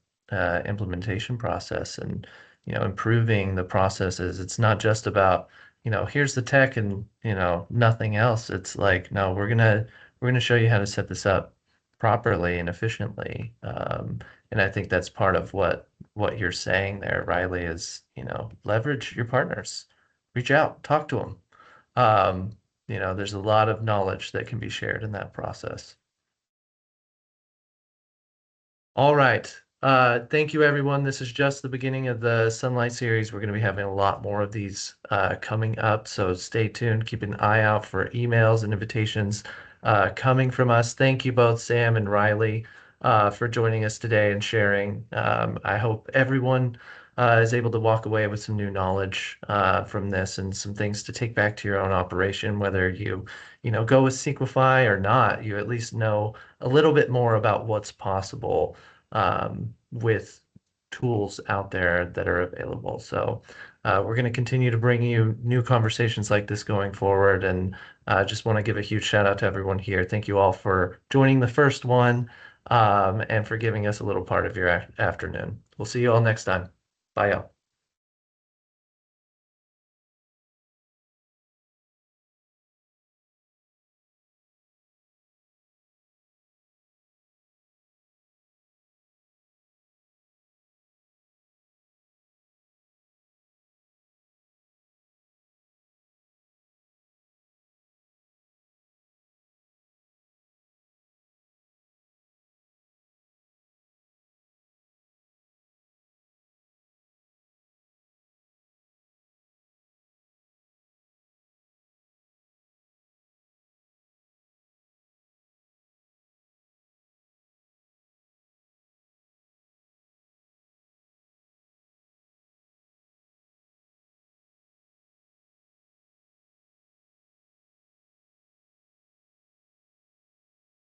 implementation process, and improving the processes. It's not just about here's the tech and nothing else. It's like, no, we're gonna show you how to set this up properly and efficiently. And I think that's part of what you're saying there, Riley, is leverage your partners, reach out, talk to them. There's a lot of knowledge that can be shared in that process. All right. Thank you, everyone. This is just the beginning of the Sunlight series. We're going to be having a lot more of these coming up, so stay tuned. Keep an eye out for emails and invitations coming from us. Thank you both, Sam and Riley, for joining us today and sharing. I hope everyone is able to walk away with some new knowledge from this and some things to take back to your own operation, whether you go with Sequify or not, you at least know a little bit more about what's possible with tools out there that are available. So we're going to continue to bring you new conversations like this going forward. And just want to give a huge shout out to everyone here. Thank you all for joining the first one and for giving us a little part of your afternoon. We'll see you all next time. Bye, y'all.